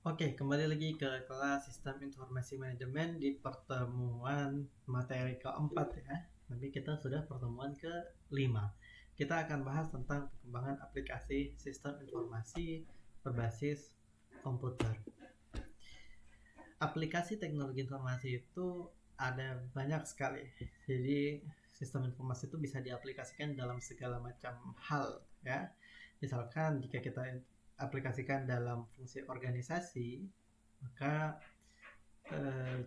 Oke, kembali lagi ke kelas Sistem Informasi Manajemen di pertemuan materi keempat ya. Nanti kita sudah pertemuan ke-5. Kita akan bahas tentang perkembangan aplikasi sistem informasi berbasis komputer. Aplikasi teknologi informasi itu ada banyak sekali. Jadi sistem informasi itu bisa diaplikasikan dalam segala macam hal ya. Misalkan jika kita aplikasikan dalam fungsi organisasi, maka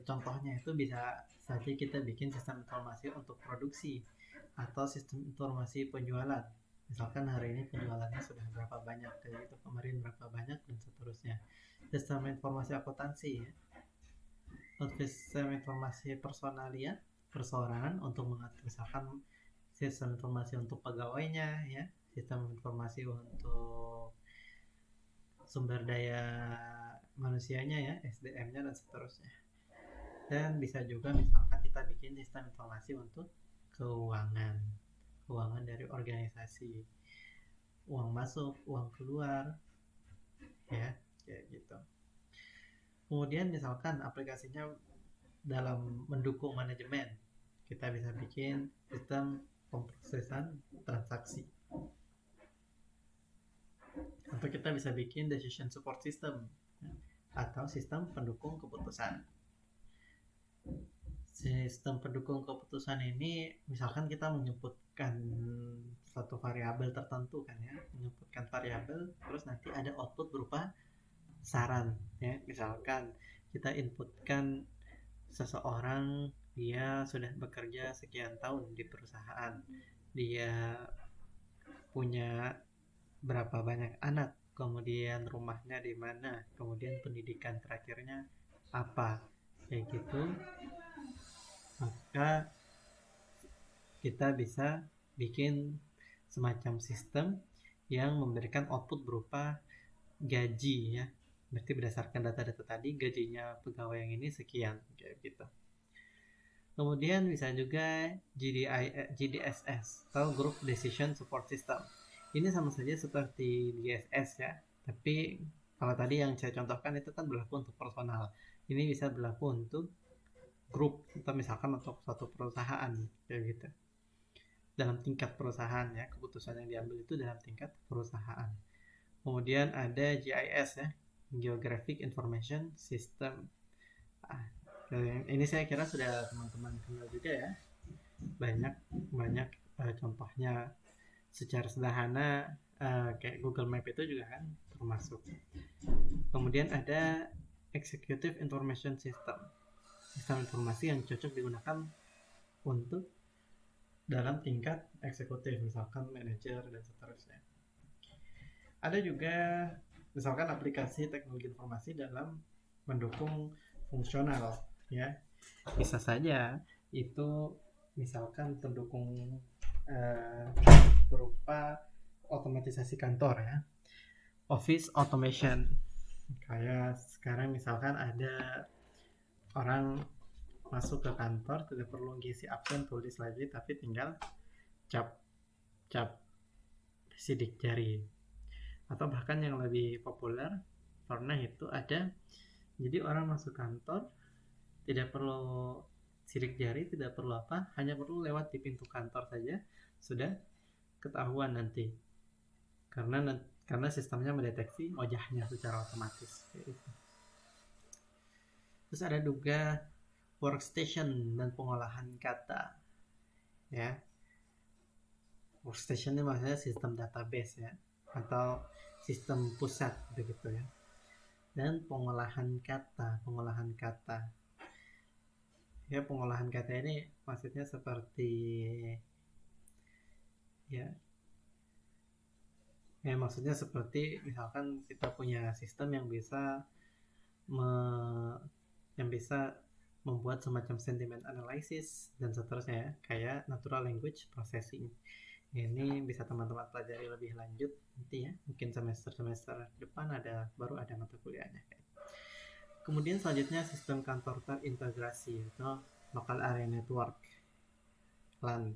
contohnya itu bisa saja kita bikin sistem informasi untuk produksi atau sistem informasi penjualan. Misalkan hari ini penjualannya sudah berapa banyak, kayak gitu, kemarin berapa banyak, dan seterusnya. Sistem informasi akuntansi ya, sistem informasi personalia, perseorangan untuk mengatur, misalkan sistem informasi untuk pegawainya ya, sistem informasi untuk sumber daya manusianya ya, SDM-nya dan seterusnya. Dan bisa juga misalkan kita bikin sistem informasi untuk keuangan dari organisasi, uang masuk, uang keluar ya, kayak gitu. Kemudian misalkan aplikasinya dalam mendukung manajemen, kita bisa bikin sistem pemrosesan transaksi, atau kita bisa bikin decision support system atau sistem pendukung keputusan. Sistem pendukung keputusan ini misalkan kita menyebutkan suatu variabel tertentu kan ya, menyebutkan variabel, terus nanti ada output berupa saran ya. Misalkan kita inputkan seseorang, dia sudah bekerja sekian tahun di perusahaan, dia punya berapa banyak anak, kemudian rumahnya di mana, kemudian pendidikan terakhirnya apa, kayak gitu. Maka kita bisa bikin semacam sistem yang memberikan output berupa gaji ya. Berarti berdasarkan data-data tadi, gajinya pegawai yang ini sekian, kayak gitu. Kemudian bisa juga GDSS atau Group Decision Support System. Ini sama saja seperti GSS ya, tapi kalau tadi yang saya contohkan itu kan berlaku untuk personal. Ini bisa berlaku untuk grup atau misalkan untuk suatu perusahaan, kayak gitu. Dalam tingkat perusahaan ya, keputusan yang diambil itu dalam tingkat perusahaan. Kemudian ada GIS ya, Geographic Information System. Ini saya kira sudah teman-teman kenal juga ya, banyak banyak contohnya secara sederhana, kayak Google Map itu juga kan termasuk. Kemudian ada Executive Information System, sistem informasi yang cocok digunakan untuk dalam tingkat eksekutif, misalkan manajer dan seterusnya. Ada juga misalkan aplikasi teknologi informasi dalam mendukung fungsional ya, bisa saja itu misalkan pendukung eh, berupa otomatisasi kantor ya, office automation. Kayak sekarang misalkan ada orang masuk ke kantor tidak perlu ngisi absen tulis lagi, tapi tinggal cap cap sidik jari. Atau bahkan yang lebih populer, pernah itu ada, jadi orang masuk kantor tidak perlu sidik jari, tidak perlu apa, hanya perlu lewat di pintu kantor saja sudah ketahuan nanti, karena sistemnya mendeteksi wajahnya secara otomatis. Terus ada juga workstation dan pengolahan kata ya. Workstation ini maksudnya sistem database ya, atau sistem pusat begitu ya. Dan pengolahan kata ya, pengolahan kata ini maksudnya seperti ya, maksudnya seperti misalkan kita punya sistem yang bisa yang bisa membuat semacam sentiment analysis dan seterusnya ya, kayak natural language processing. Ini bisa teman-teman pelajari lebih lanjut nanti ya, mungkin semester depan baru ada mata kuliahnya. Kemudian selanjutnya sistem kantor terintegrasi atau local area network LAN.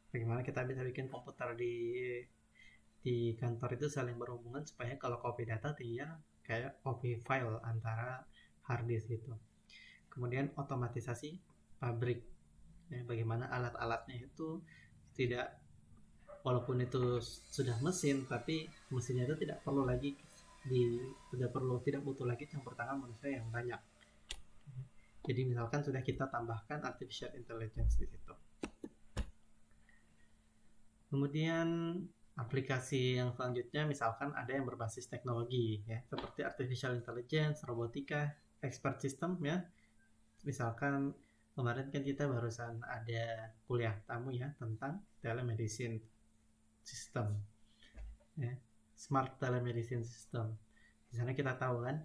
Bagaimana kita bisa bikin komputer di kantor itu saling berhubungan, supaya kalau copy data tinggal kayak copy file antara hard disk itu. Kemudian otomatisasi pabrik, ya, bagaimana alat-alatnya itu tidak, walaupun itu sudah mesin, tapi mesinnya itu tidak perlu lagi tidak butuh lagi campur tangan manusia yang banyak. Jadi misalkan sudah kita tambahkan artificial intelligence di situ. Kemudian aplikasi yang selanjutnya misalkan ada yang berbasis teknologi, ya, seperti artificial intelligence, robotika, expert system, ya. Misalkan kemarin kan kita barusan ada kuliah tamu ya tentang telemedicine system, ya, smart telemedicine system. Di sana kita tahu kan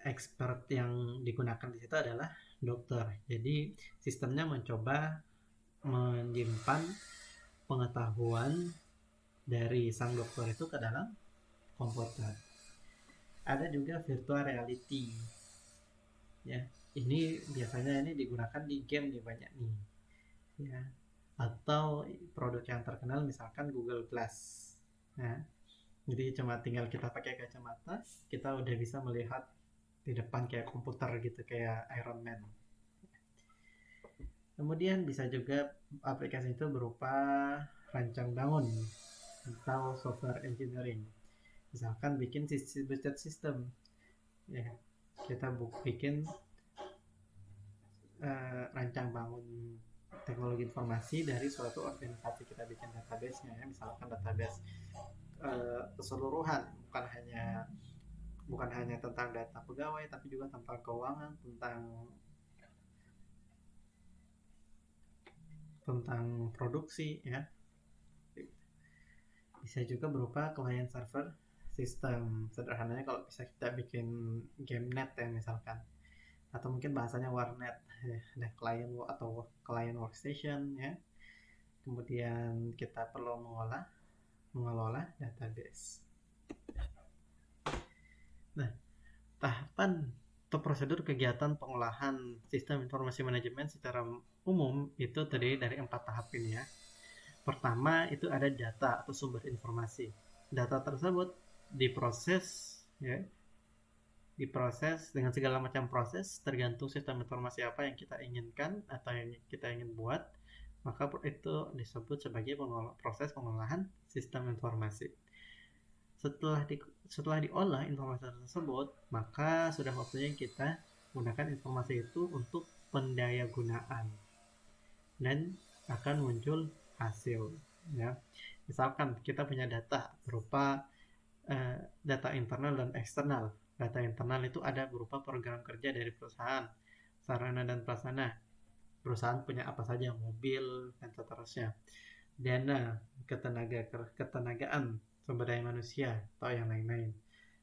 expert yang digunakan di situ adalah dokter. Jadi sistemnya mencoba menyimpan pengetahuan dari sang dokter itu ke dalam komputer. Ada juga virtual reality, ya. Ini biasanya digunakan di game nih banyak nih, ya. Atau produk yang terkenal misalkan Google Glass, ya. Jadi cuma tinggal kita pakai kacamata, kita udah bisa melihat di depan kayak komputer gitu, kayak Iron Man. Kemudian bisa juga aplikasi itu berupa rancang bangun atau software engineering. Misalkan bikin budget system, ya, kita bikin rancang bangun teknologi informasi dari suatu organisasi. Kita bikin database-nya, ya, misalkan database keseluruhan, bukan hanya tentang data pegawai, tapi juga tentang keuangan, tentang produksi, ya. Bisa juga berupa client server system. Sederhananya kalau bisa kita bikin game net, ya, misalkan, atau mungkin bahasanya warnet, ya, ada client atau client workstation, ya. Kemudian kita perlu mengelola database. Nah, tahapan atau prosedur kegiatan pengolahan sistem informasi manajemen secara umum itu terdiri dari 4 tahap ini, ya. Pertama itu ada data atau sumber informasi. Data tersebut diproses, ya, diproses dengan segala macam proses tergantung sistem informasi apa yang kita inginkan atau yang kita ingin buat, maka itu disebut sebagai proses pengolahan sistem informasi. Setelah diolah informasi tersebut, maka sudah waktunya kita gunakan informasi itu untuk pendayagunaan dan akan muncul hasil, ya. Misalkan kita punya data berupa data internal dan eksternal. Data internal itu ada berupa program kerja dari perusahaan, sarana dan prasarana. Perusahaan punya apa saja, mobil dan seterusnya. Dana, ketenagaan, sumber daya manusia, atau yang lain-lain.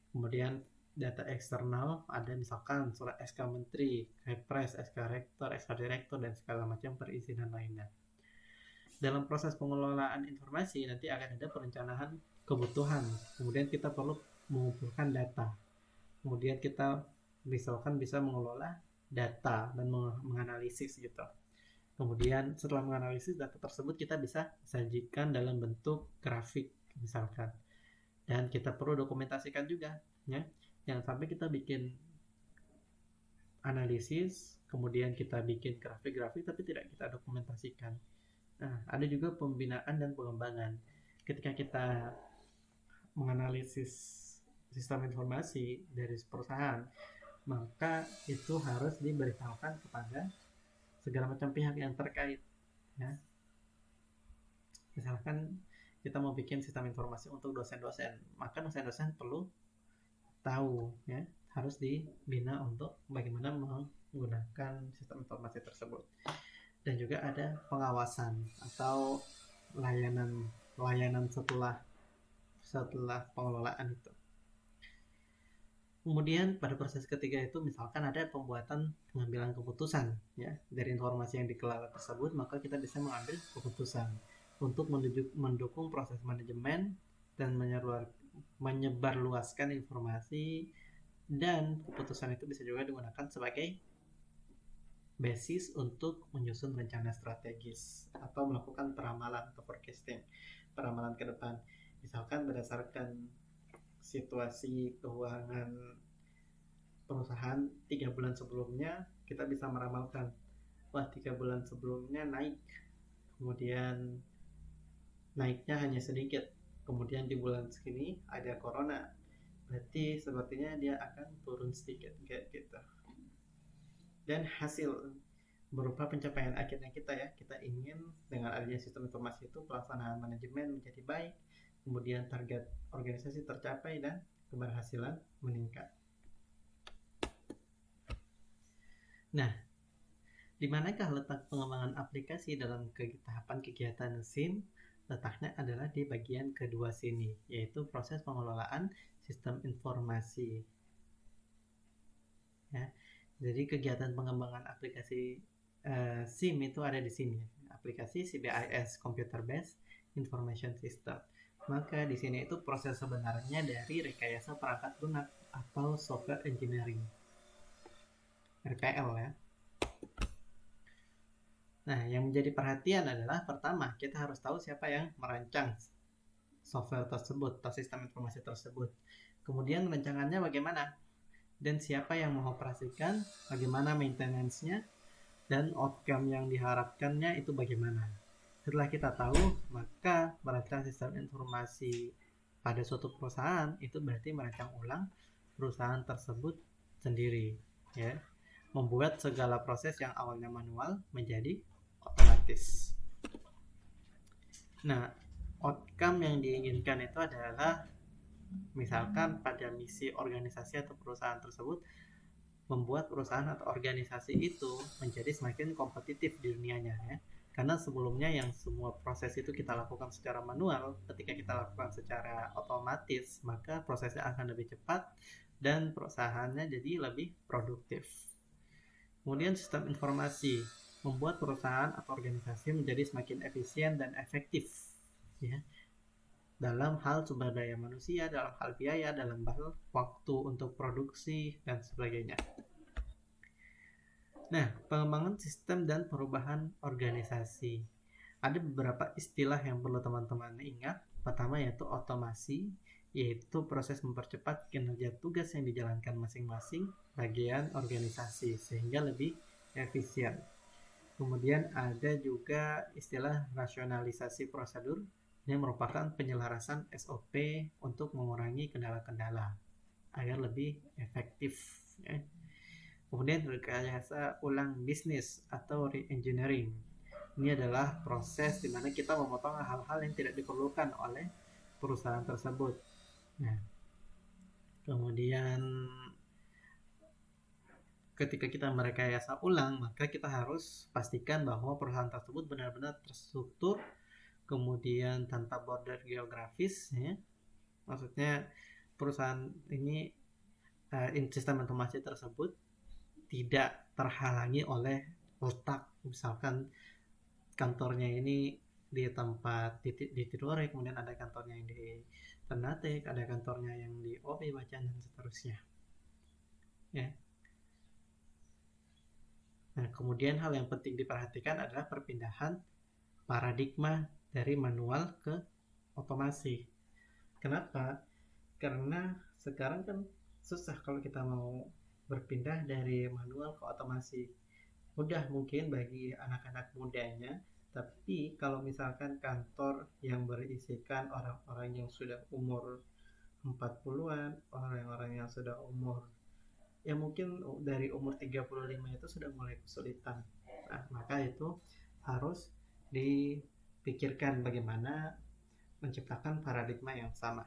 Kemudian data eksternal ada misalkan surat SK Menteri, Kepres, SK Rektor, SK Direktur, dan segala macam perizinan lainnya. Dalam proses pengelolaan informasi nanti akan ada perencanaan kebutuhan. Kemudian kita perlu mengumpulkan data. Kemudian kita misalkan bisa mengelola data dan menganalisis gitu. Kemudian setelah menganalisis data tersebut kita bisa sajikan dalam bentuk grafik misalkan. Dan kita perlu dokumentasikan juga, ya. Jangan sampai kita bikin analisis, kemudian kita bikin grafik-grafik tapi tidak kita dokumentasikan. Nah, ada juga pembinaan dan pengembangan. Ketika kita menganalisis sistem informasi dari perusahaan, maka itu harus diberitahukan kepada segala macam pihak yang terkait, ya. Misalkan kita mau bikin sistem informasi untuk dosen-dosen, maka dosen-dosen perlu tahu, ya, harus dibina untuk bagaimana menggunakan sistem informasi tersebut. Dan juga ada pengawasan atau layanan setelah pengelolaan itu. Kemudian pada proses ketiga itu misalkan ada pembuatan pengambilan keputusan, ya, dari informasi yang dikelola tersebut, maka kita bisa mengambil keputusan untuk mendukung proses manajemen dan menyebarluaskan informasi, dan keputusan itu bisa juga digunakan sebagai basis untuk menyusun rencana strategis atau melakukan peramalan atau forecasting, peramalan ke depan. Misalkan berdasarkan situasi keuangan perusahaan 3 bulan sebelumnya, kita bisa meramalkan, wah 3 bulan sebelumnya naik, kemudian naiknya hanya sedikit, kemudian di bulan segini ada corona, berarti sepertinya dia akan turun sedikit kayak gitu. Dan hasil berupa pencapaian akhirnya kita ingin dengan adanya sistem informasi itu pelaksanaan manajemen menjadi baik, kemudian target organisasi tercapai dan keberhasilan meningkat. Nah, di manakah letak pengembangan aplikasi dalam tahapan kegiatan SIM? Letaknya adalah di bagian kedua sini, yaitu proses pengelolaan sistem informasi. Ya, jadi kegiatan pengembangan aplikasi SIM itu ada di sini, aplikasi CBIS Computer Based Information System. Maka di sini itu proses sebenarnya dari rekayasa perangkat lunak atau software engineering, RPL ya. Nah, yang menjadi perhatian adalah pertama, kita harus tahu siapa yang merancang software tersebut atau sistem informasi tersebut. Kemudian rancangannya bagaimana? Dan siapa yang mengoperasikan, bagaimana maintenance-nya, dan outcome yang diharapkannya itu bagaimana. Setelah kita tahu, maka merancang sistem informasi pada suatu perusahaan itu berarti merancang ulang perusahaan tersebut sendiri, ya. Membuat segala proses yang awalnya manual menjadi otomatis. Nah, outcome yang diinginkan itu adalah misalkan pada misi organisasi atau perusahaan tersebut membuat perusahaan atau organisasi itu menjadi semakin kompetitif di dunianya ya. Karena sebelumnya yang semua proses itu kita lakukan secara manual, ketika kita lakukan secara otomatis, maka prosesnya akan lebih cepat dan perusahaannya jadi lebih produktif. Kemudian sistem informasi membuat perusahaan atau organisasi menjadi semakin efisien dan efektif ya, dalam hal sumber daya manusia, dalam hal biaya, dalam hal waktu untuk produksi dan sebagainya. Nah, pengembangan sistem dan perubahan organisasi. Ada beberapa istilah yang perlu teman-teman ingat. Pertama yaitu otomasi, yaitu proses mempercepat kinerja tugas yang dijalankan masing-masing bagian organisasi sehingga lebih efisien. Kemudian ada juga istilah rasionalisasi prosedur, yang merupakan penyelarasan SOP untuk mengurangi kendala-kendala agar lebih efektif ya. Kemudian rekayasa ulang bisnis atau re-engineering. Ini adalah proses di mana kita memotong hal-hal yang tidak diperlukan oleh perusahaan tersebut. Nah, kemudian ketika kita merekayasa ulang, maka kita harus pastikan bahwa perusahaan tersebut benar-benar terstruktur, kemudian tanpa border geografis ya. Maksudnya perusahaan ini sistem informasi tersebut tidak terhalangi oleh letak, misalkan kantornya ini di tempat di Tidore, kemudian ada kantornya yang di Ternate, ada kantornya yang di OB Bacan dan seterusnya ya. Nah, kemudian hal yang penting diperhatikan adalah perpindahan paradigma dari manual ke otomasi. Kenapa? Karena sekarang kan susah kalau kita mau berpindah dari manual ke otomasi. Mudah mungkin bagi anak-anak mudanya, tapi kalau misalkan kantor yang berisikan orang-orang yang sudah umur 40-an, orang-orang yang sudah umur ya mungkin dari umur 35 itu sudah mulai kesulitan. Nah, maka itu harus dipikirkan bagaimana menciptakan paradigma yang sama.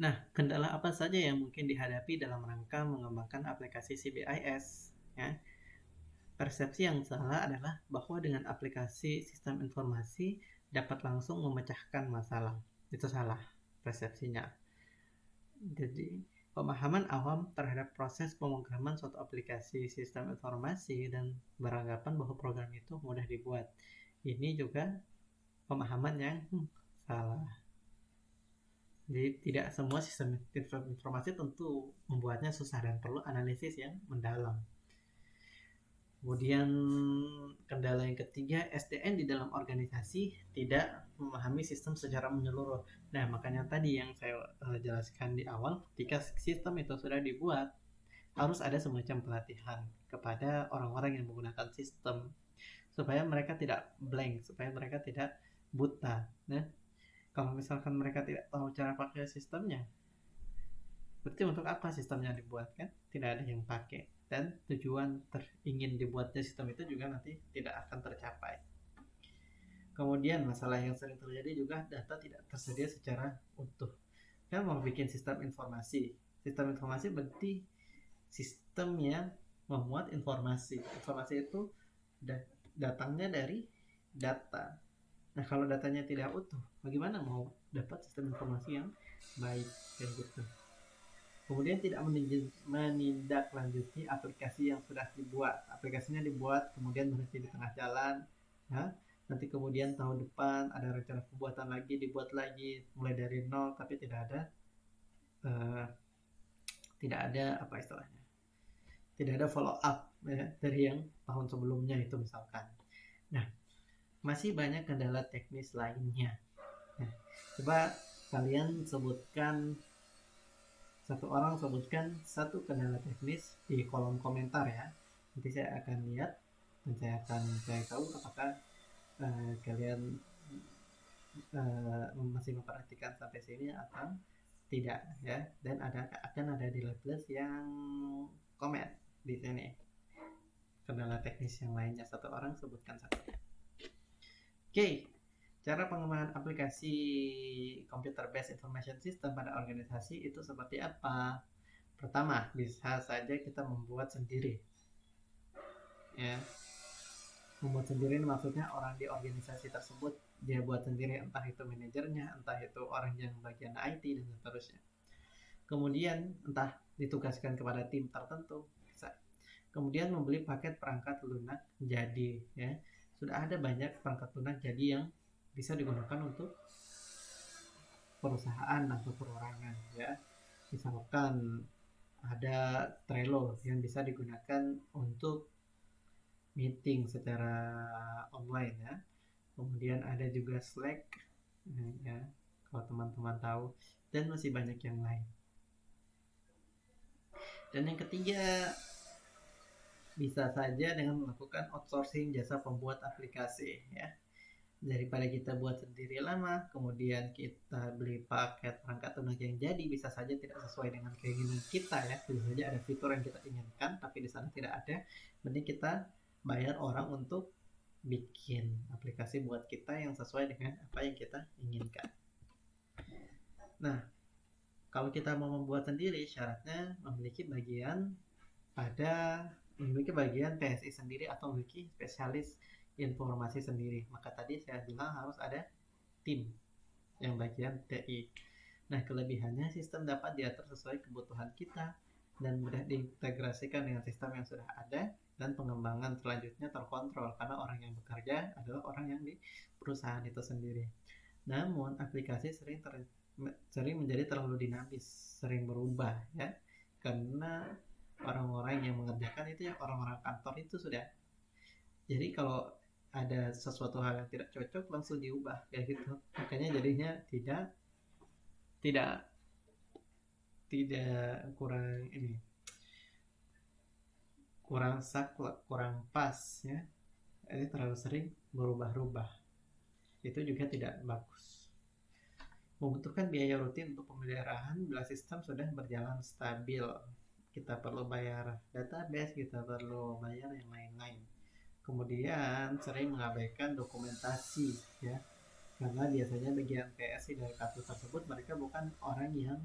Nah, kendala apa saja yang mungkin dihadapi dalam rangka mengembangkan aplikasi CBIS? Ya. Persepsi yang salah adalah bahwa dengan aplikasi sistem informasi dapat langsung memecahkan masalah. Itu salah persepsinya. Jadi, pemahaman awam terhadap proses pemrograman suatu aplikasi sistem informasi dan beranggapan bahwa program itu mudah dibuat. Ini juga pemahaman yang salah. Jadi tidak semua sistem informasi tentu membuatnya susah dan perlu analisis yang mendalam. Kemudian kendala yang ketiga, SDM di dalam organisasi tidak memahami sistem secara menyeluruh. Nah, makanya tadi yang saya jelaskan di awal, ketika sistem itu sudah dibuat, harus ada semacam pelatihan kepada orang-orang yang menggunakan sistem supaya mereka tidak blank, supaya mereka tidak buta. Nah, kalau misalkan mereka tidak tahu cara pakai sistemnya, berarti untuk apa sistemnya dibuat kan? Tidak ada yang pakai. Dan tujuan ingin dibuatnya sistem itu juga nanti tidak akan tercapai. Kemudian masalah yang sering terjadi juga data tidak tersedia secara utuh. Kan mau bikin sistem informasi. Sistem informasi berarti sistem yang memuat informasi. Informasi itu datangnya dari data. Nah, kalau datanya tidak utuh, bagaimana mau dapat sistem informasi yang baik kayak gitu. Kemudian tidak menindaklanjuti aplikasi yang sudah dibuat. Aplikasinya dibuat, kemudian berhenti di tengah jalan. Ya. Nanti kemudian tahun depan ada rencana pembuatan lagi, dibuat lagi, mulai dari nol, tapi uh, tidak ada apa istilahnya, tidak ada follow up ya, dari yang tahun sebelumnya itu misalkan. Nah, masih banyak kendala teknis lainnya. Nah, coba kalian sebutkan satu kendala teknis di kolom komentar ya. Nanti saya akan lihat dan saya akan cari tahu apakah kalian masih memperhatikan sampai sini atau tidak ya. Dan akan ada di plus yang komen di sini kendala teknis yang lainnya, satu orang sebutkan satu. Oke, cara pengembangan aplikasi computer based information system pada organisasi itu seperti apa? Pertama, bisa saja kita membuat sendiri. Ya. Membuat sendiri maksudnya orang di organisasi tersebut dia buat sendiri, entah itu manajernya, entah itu orang yang bagian IT dan seterusnya. Kemudian entah ditugaskan kepada tim tertentu, bisa. Kemudian membeli paket perangkat lunak jadi ya. Sudah ada banyak perangkat lunak jadi yang bisa digunakan untuk perusahaan atau perorangan ya. Misalkan ada Trello yang bisa digunakan untuk meeting secara online ya. Kemudian ada juga Slack ya, kalau teman-teman tahu, dan masih banyak yang lain. Dan yang ketiga, bisa saja dengan melakukan outsourcing jasa pembuat aplikasi ya. Daripada kita buat sendiri lama, kemudian kita beli paket perangkat lunak yang jadi bisa saja tidak sesuai dengan keinginan kita ya. Bisa saja ada fitur yang kita inginkan tapi di sana tidak ada. Mending kita bayar orang untuk bikin aplikasi buat kita yang sesuai dengan apa yang kita inginkan. Nah, kalau kita mau membuat sendiri, syaratnya memiliki bagian TSI sendiri atau memiliki spesialis informasi sendiri. Maka tadi saya bilang harus ada tim yang bagian TI. Nah, kelebihannya sistem dapat diatur sesuai kebutuhan kita dan mudah diintegrasikan dengan sistem yang sudah ada, dan pengembangan selanjutnya terkontrol karena orang yang bekerja adalah orang yang di perusahaan itu sendiri. Namun, aplikasi sering menjadi terlalu dinamis, sering berubah ya. Karena orang-orang yang mengerjakan itu ya orang-orang kantor itu sudah. Jadi kalau ada sesuatu hal yang tidak cocok langsung diubah kayak gitu. Makanya jadinya tidak kurang saklek, kurang pas ya. Jadi terlalu sering berubah-ubah. Itu juga tidak bagus. Membutuhkan biaya rutin untuk pemeliharaan bila sistem sudah berjalan stabil. Kita perlu bayar database, kita perlu bayar yang lain-lain. Kemudian sering mengabaikan dokumentasi ya, karena biasanya bagian PSI dari kartu tersebut mereka bukan orang yang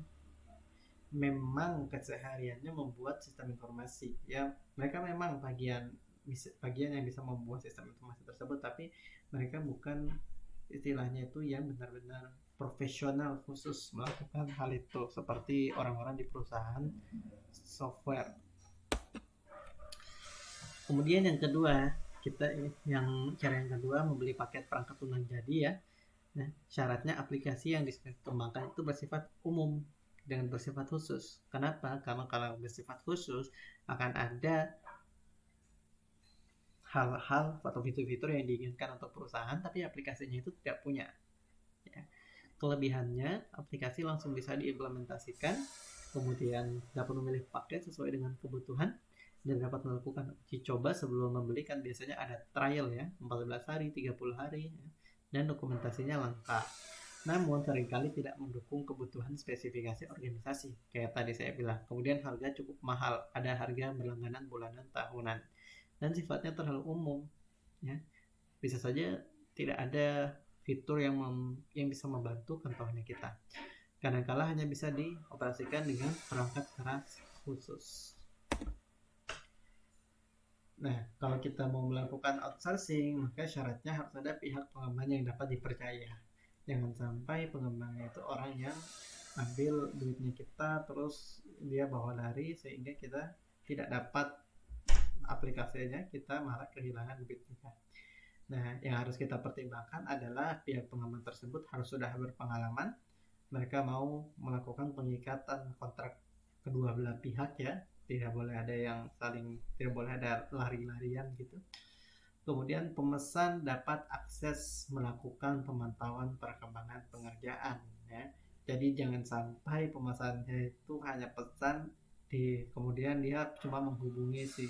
memang kesehariannya membuat sistem informasi ya. Mereka memang bagian yang bisa membuat sistem informasi tersebut, tapi mereka bukan istilahnya itu yang benar-benar profesional khusus melakukan hal itu seperti orang-orang di perusahaan software. Kemudian yang kedua, cara yang kedua membeli paket perangkat lunak jadi ya. Nah, syaratnya aplikasi yang dikembangkan itu bersifat umum dengan bersifat khusus. Kenapa? Karena kalau bersifat khusus akan ada hal-hal atau fitur-fitur yang diinginkan untuk perusahaan, tapi aplikasinya itu tidak punya. Ya. Kelebihannya, aplikasi langsung bisa diimplementasikan, kemudian dapat memilih paket sesuai dengan kebutuhan, dan dapat melakukan uji coba sebelum membeli. Kan biasanya ada trial ya, 14 hari, 30 hari, ya, dan dokumentasinya lengkap. Namun seringkali tidak mendukung kebutuhan spesifikasi organisasi, kayak tadi saya bilang. Kemudian harga cukup mahal, ada harga berlangganan bulanan, tahunan, dan sifatnya terlalu umum. Ya. Bisa saja tidak ada fitur yang bisa membantu kantornya kita. Kadang-kala hanya bisa dioperasikan dengan perangkat keras khusus. Nah, kalau kita mau melakukan outsourcing, maka syaratnya harus ada pihak pengembang yang dapat dipercaya. Jangan sampai pengembangnya itu orang yang ambil duitnya kita terus dia bawa lari sehingga kita tidak dapat aplikasinya, kita malah kehilangan duit kita. Nah, yang harus kita pertimbangkan adalah pihak pengembang tersebut harus sudah berpengalaman. Mereka mau melakukan pengikatan kontrak kedua belah pihak ya, tidak boleh ada yang tidak boleh ada lari-larian gitu. Kemudian pemesan dapat akses melakukan pemantauan perkembangan pengerjaan ya. Jadi jangan sampai pemesannya itu hanya pesan kemudian dia cuma menghubungi si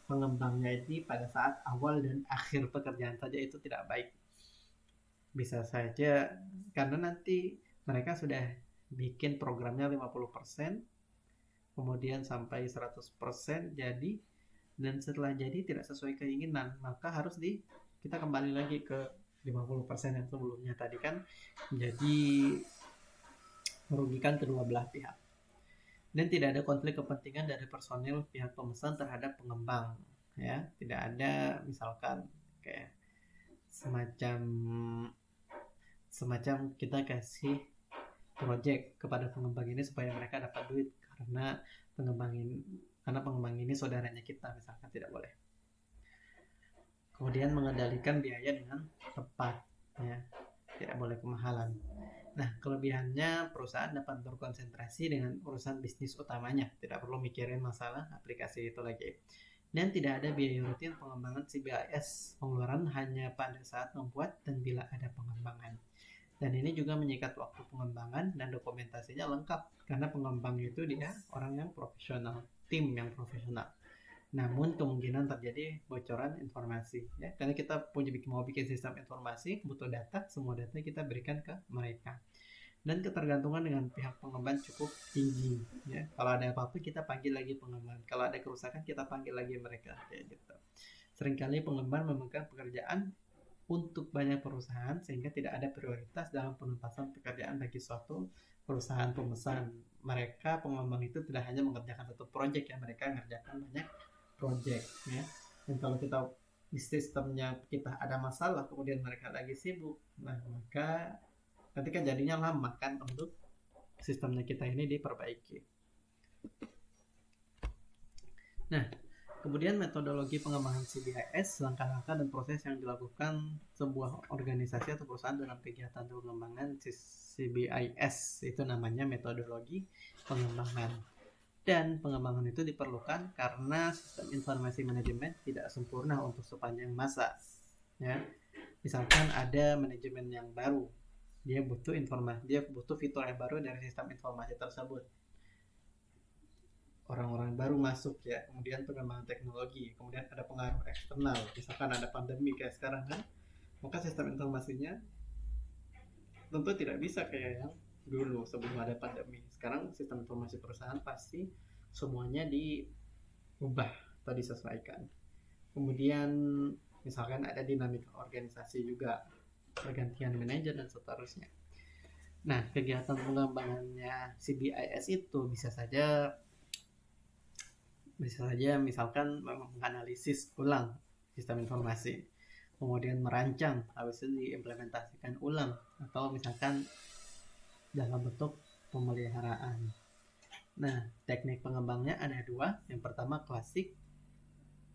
pengembangnya ini pada saat awal dan akhir pekerjaan saja, itu tidak baik. Bisa saja karena nanti mereka sudah bikin programnya 50%, kemudian sampai 100% jadi, dan setelah jadi tidak sesuai keinginan, maka harus kita kembali lagi ke 50% yang sebelumnya tadi kan, jadi merugikan kedua belah pihak. Dan tidak ada konflik kepentingan dari personil pihak pemesan terhadap pengembang ya, tidak ada misalkan kayak semacam kita kasih project kepada pengembang ini supaya mereka dapat duit karena pengembang ini saudaranya kita, misalkan, tidak boleh. Kemudian mengendalikan biaya dengan tepat ya, tidak boleh kemahalan. Nah, kelebihannya perusahaan dapat berkonsentrasi dengan urusan bisnis utamanya, tidak perlu mikirin masalah aplikasi itu lagi. Dan tidak ada biaya rutin pengembangan CBIS, pengeluaran hanya pada saat membuat dan bila ada pengembangan. Dan ini juga menyikat waktu pengembangan dan dokumentasinya lengkap, karena pengembang itu dia orang yang profesional, tim yang profesional. Namun kemungkinan terjadi bocoran informasi ya, karena kita mau bikin sistem informasi, butuh data, semua data kita berikan ke mereka. Dan ketergantungan dengan pihak pengembang cukup tinggi ya. Kalau ada apa-apa kita panggil lagi pengembang, kalau ada kerusakan kita panggil lagi mereka, kayak gitu. Seringkali pengembang memegang pekerjaan untuk banyak perusahaan sehingga tidak ada prioritas dalam penumpasan pekerjaan bagi suatu perusahaan pemesan. Mereka pengembang itu tidak hanya mengerjakan satu proyek ya, mereka mengerjakan banyak proyek ya. Dan kalau kita di sistemnya kita ada masalah, kemudian mereka lagi sibuk, nah maka nanti kan jadinya lama kan untuk sistemnya kita ini diperbaiki. Nah, kemudian metodologi pengembangan CBIS, langkah-langkah dan proses yang dilakukan sebuah organisasi atau perusahaan dalam kegiatan pengembangan CBIS, itu namanya metodologi pengembangan. Dan pengembangan itu diperlukan karena sistem informasi manajemen tidak sempurna untuk sepanjang masa ya. Misalkan ada manajemen yang baru, dia butuh fitur yang baru dari sistem informasi tersebut, orang-orang baru masuk ya, kemudian pengembangan teknologi, kemudian ada pengaruh eksternal, misalkan ada pandemi kayak sekarang kan, maka sistem informasinya tentu tidak bisa kayak yang dulu sebelum ada pandemi. Sekarang sistem informasi perusahaan pasti semuanya diubah atau disesuaikan. Kemudian misalkan ada dinamika organisasi juga, pergantian manajer dan seterusnya. Nah, kegiatan pengembangannya CBIS itu bisa saja misalkan menganalisis ulang sistem informasi, kemudian merancang, habis itu diimplementasikan ulang, atau misalkan dalam bentuk pemeliharaan. Nah, teknik pengembangnya ada dua. Yang pertama klasik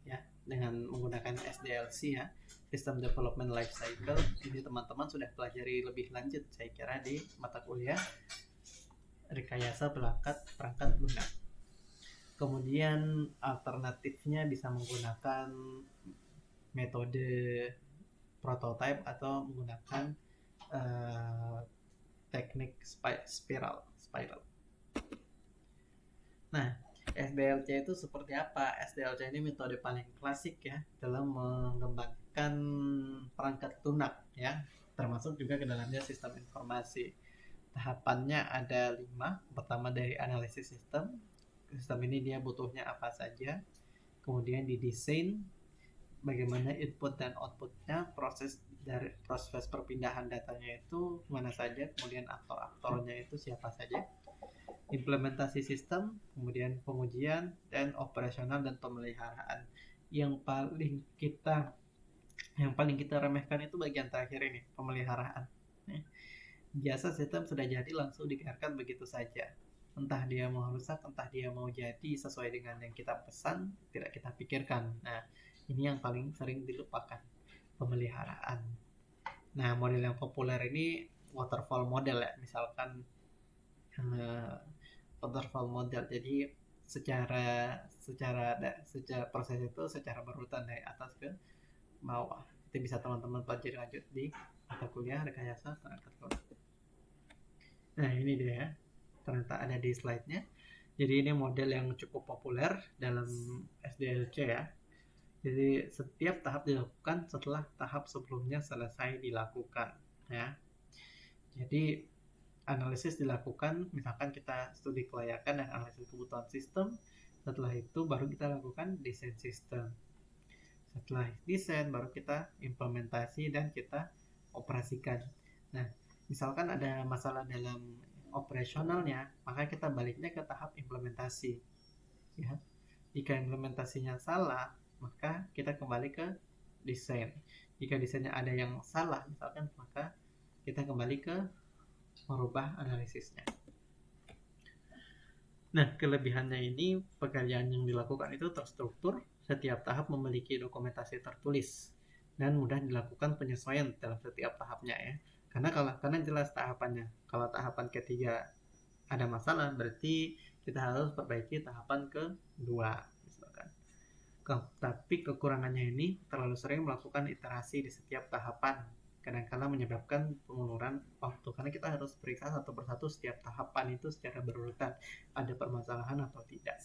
ya, dengan menggunakan SDLC ya, System Development Life Cycle. Ini teman-teman sudah pelajari lebih lanjut saya kira di mata kuliah rekayasa perangkat lunak. Kemudian alternatifnya bisa menggunakan metode prototype atau menggunakan uh, teknik spiral. Nah, SDLC itu seperti apa? SDLC ini metode paling klasik ya dalam mengembangkan perangkat lunak ya, termasuk juga ke dalamnya sistem informasi. Tahapannya ada 5. Pertama dari analisis sistem. Sistem ini dia butuhnya apa saja. Kemudian didesain bagaimana input dan outputnya, proses perpindahan datanya itu mana saja, kemudian aktor-aktornya itu siapa saja, implementasi sistem, kemudian pengujian, dan operasional dan pemeliharaan. Yang paling kita remehkan itu bagian terakhir ini, pemeliharaan. Biasa sistem sudah jadi langsung dibiarkan begitu saja. Entah dia mau rusak, entah dia mau jadi sesuai dengan yang kita pesan, tidak kita pikirkan. Nah, ini yang paling sering dilupakan, pemeliharaan. Nah, model yang populer ini waterfall model ya, misalkan waterfall model. Jadi secara proses itu secara berurutan dari atas ke bawah. Itu bisa teman-teman pelajari lanjut di mata kuliah rekayasa perangkat lunak. Nah, ini dia, ternyata ada di slide-nya. Jadi ini model yang cukup populer dalam SDLC ya. Jadi setiap tahap dilakukan setelah tahap sebelumnya selesai dilakukan ya. Jadi analisis dilakukan, misalkan kita studi kelayakan dan analisis kebutuhan sistem. Setelah itu baru kita lakukan desain sistem. Setelah desain baru kita implementasi dan kita operasikan. Nah, misalkan ada masalah dalam operasionalnya, maka kita baliknya ke tahap implementasi ya. Jika implementasinya salah, maka kita kembali ke desain. Jika desainnya ada yang salah misalkan, maka kita kembali ke merubah analisisnya. Nah, kelebihannya ini pekerjaan yang dilakukan itu terstruktur, setiap tahap memiliki dokumentasi tertulis dan mudah dilakukan penyesuaian dalam setiap tahapnya ya. Karena jelas tahapannya. Kalau tahapan ketiga ada masalah, berarti kita harus perbaiki tahapan kedua misalkan. Tapi kekurangannya ini terlalu sering melakukan iterasi di setiap tahapan, kadang-kadang menyebabkan penguluran waktu karena kita harus periksa satu persatu setiap tahapan itu secara berurutan ada permasalahan atau tidak.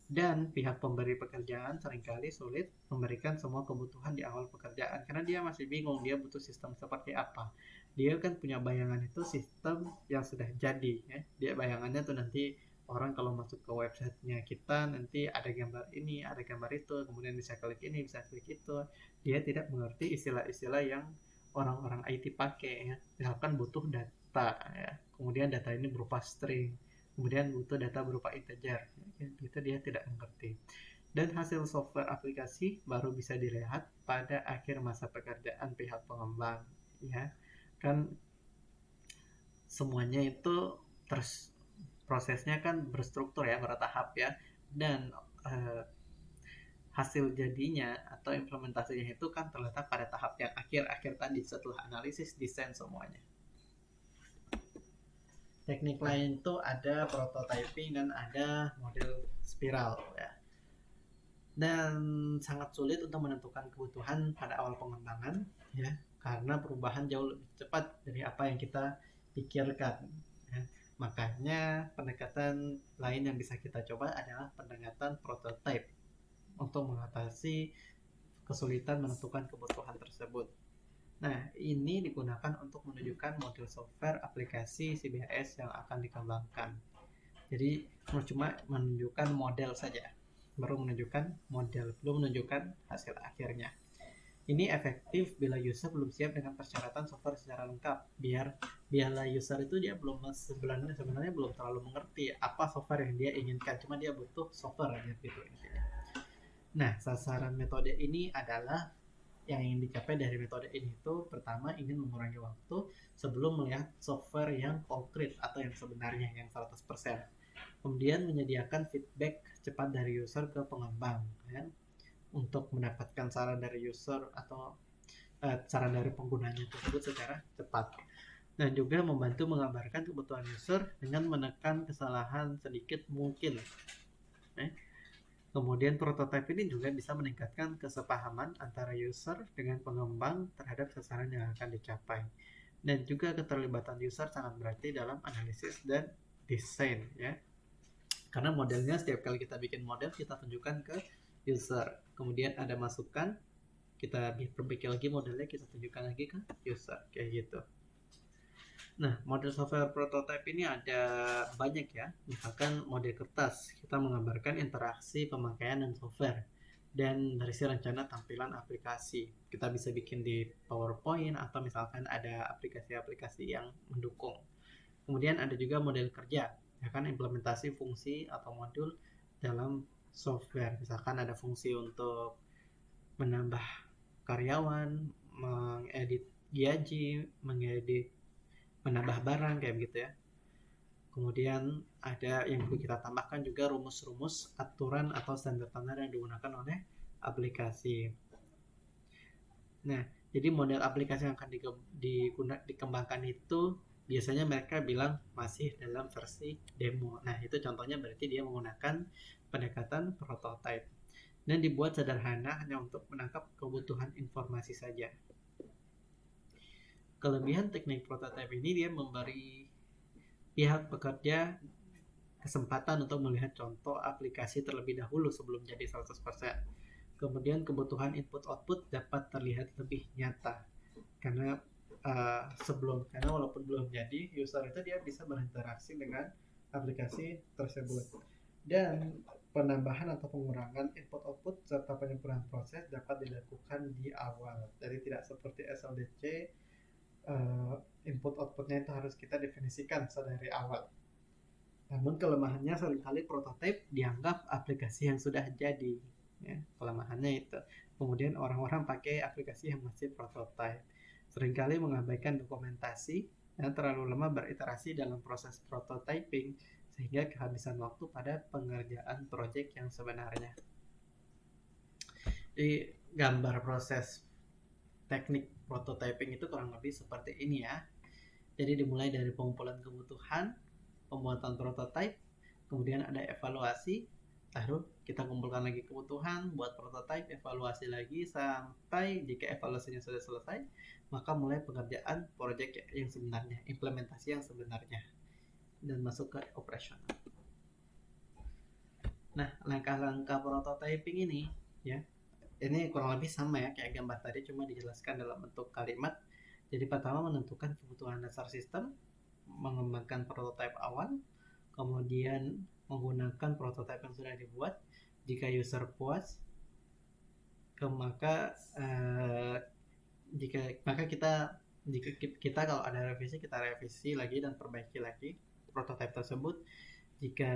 Dan pihak pemberi pekerjaan seringkali sulit memberikan semua kebutuhan di awal pekerjaan karena dia masih bingung dia butuh sistem seperti apa. Dia kan punya bayangan itu sistem yang sudah jadi ya. Dia bayangannya tuh nanti orang kalau masuk ke websitenya kita nanti ada gambar ini, ada gambar itu, kemudian bisa klik ini, bisa klik itu. Dia tidak mengerti istilah-istilah yang orang-orang IT pakai ya. Misalkan butuh data ya. Kemudian data ini berupa string, kemudian butuh data berupa integer ya, itu dia tidak mengerti. Dan hasil software aplikasi baru bisa dilihat pada akhir masa pekerjaan pihak pengembang ya. Kan semuanya itu terus prosesnya kan berstruktur ya, bertahap ya. Dan hasil jadinya atau implementasinya itu kan terletak pada tahap yang akhir-akhir tadi setelah analisis, desain semuanya. Teknik lain itu ada prototyping dan ada model spiral ya. Dan sangat sulit untuk menentukan kebutuhan pada awal pengembangan ya, karena perubahan jauh lebih cepat dari apa yang kita pikirkan ya. Makanya pendekatan lain yang bisa kita coba adalah pendekatan prototype untuk mengatasi kesulitan menentukan kebutuhan tersebut. Nah, ini digunakan untuk menunjukkan model software aplikasi CBS yang akan dikembangkan. Jadi, cuma menunjukkan model saja, baru menunjukkan model, belum menunjukkan hasil akhirnya. Ini efektif bila user belum siap dengan persyaratan software secara lengkap. Biarlah user itu dia belum sebenarnya belum terlalu mengerti apa software yang dia inginkan, cuma dia butuh software aja gitu. Nah, sasaran metode ini adalah yang ingin dicapai dari metode ini itu pertama ingin mengurangi waktu sebelum melihat software yang konkret atau yang sebenarnya yang 100%. Kemudian menyediakan feedback cepat dari user ke pengembang ya, untuk mendapatkan saran dari user atau saran dari penggunanya tersebut secara cepat. Dan juga membantu menggambarkan kebutuhan user dengan menekan kesalahan sedikit mungkin. Kemudian prototipe ini juga bisa meningkatkan kesepahaman antara user dengan pengembang terhadap sasaran yang akan dicapai. Dan juga keterlibatan user sangat berarti dalam analisis dan desain ya. Karena modelnya setiap kali kita bikin model kita tunjukkan ke user. Kemudian ada masukan, kita perbaiki lagi modelnya, kita tunjukkan lagi ke user kayak gitu. Nah, model software prototype ini ada banyak ya. Misalkan model kertas, kita menggambarkan interaksi pemakaian dan software dan berisi rencana tampilan aplikasi. Kita bisa bikin di PowerPoint atau misalkan ada aplikasi-aplikasi yang mendukung. Kemudian ada juga model kerja, ya kan, implementasi fungsi atau modul dalam software. Misalkan ada fungsi untuk menambah karyawan, mengedit gaji, mengedit menambah barang kayak gitu ya. Kemudian ada yang perlu kita tambahkan juga rumus-rumus aturan atau standar-standar yang digunakan oleh aplikasi. Nah, jadi model aplikasi yang akan dikembangkan itu biasanya mereka bilang masih dalam versi demo. Nah, itu contohnya berarti dia menggunakan pendekatan prototype dan dibuat sederhana hanya untuk menangkap kebutuhan informasi saja. Kelebihan teknik prototype ini dia memberi pihak pekerja kesempatan untuk melihat contoh aplikasi terlebih dahulu sebelum jadi 100%. Kemudian kebutuhan input-output dapat terlihat lebih nyata. Karena karena walaupun belum jadi, user itu dia bisa berinteraksi dengan aplikasi tersebut. Dan penambahan atau pengurangan input-output serta penyempurnaan proses dapat dilakukan di awal. Jadi tidak seperti SLDC, input-outputnya itu harus kita definisikan sedari awal. Namun kelemahannya seringkali prototipe dianggap aplikasi yang sudah jadi. Ya, kelemahannya itu. Kemudian orang-orang pakai aplikasi yang masih prototipe. Seringkali mengabaikan dokumentasi dan terlalu lemah beriterasi dalam proses prototyping sehingga kehabisan waktu pada pengerjaan proyek yang sebenarnya. Di gambar proses teknik prototyping itu kurang lebih seperti ini ya. Jadi dimulai dari pengumpulan kebutuhan, pembuatan prototype, kemudian ada evaluasi, lalu kita kumpulkan lagi kebutuhan, buat prototype, evaluasi lagi sampai jika evaluasinya sudah selesai, maka mulai pengerjaan proyek yang sebenarnya, implementasi yang sebenarnya, dan masuk ke operasional. Nah, langkah-langkah prototyping ini ya, ini kurang lebih sama ya kayak gambar tadi, cuma dijelaskan dalam bentuk kalimat. Jadi pertama menentukan kebutuhan dasar sistem, mengembangkan prototipe awal, kemudian menggunakan prototipe yang sudah dibuat. Jika user puas, maka kita kalau ada revisi, kita revisi lagi dan perbaiki lagi prototipe tersebut. Jika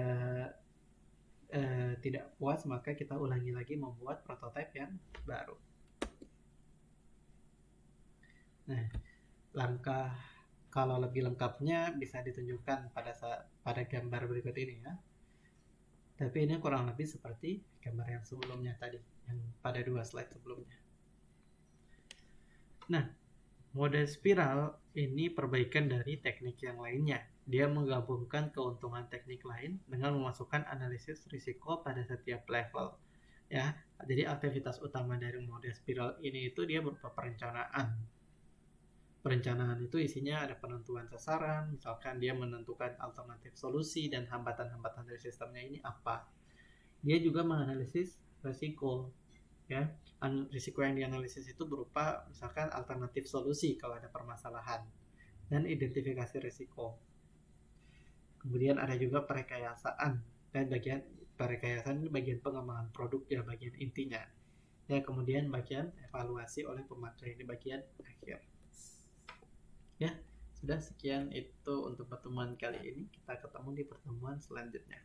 tidak puas, maka kita ulangi lagi membuat prototipe yang baru. Nah, langkah kalau lebih lengkapnya bisa ditunjukkan pada gambar berikut ini ya. Tapi ini kurang lebih seperti gambar yang sebelumnya tadi, yang pada 2 slide sebelumnya. Nah, model spiral ini perbaikan dari teknik yang lainnya. Dia menggabungkan keuntungan teknik lain dengan memasukkan analisis risiko pada setiap level. Ya, jadi aktivitas utama dari model spiral ini itu dia berupa perencanaan. Perencanaan itu isinya ada penentuan sasaran, misalkan dia menentukan alternatif solusi dan hambatan-hambatan dari sistemnya ini apa. Dia juga menganalisis risiko. Ya, risiko yang dianalisis itu berupa misalkan alternatif solusi kalau ada permasalahan dan identifikasi risiko. Kemudian ada juga perekayasaan, dan bagian perekayasaan ini bagian pengembangan produk ya, bagian intinya. Ya, kemudian bagian evaluasi oleh pemakai di bagian akhir. Ya, sudah sekian itu untuk pertemuan kali ini. Kita ketemu di pertemuan selanjutnya.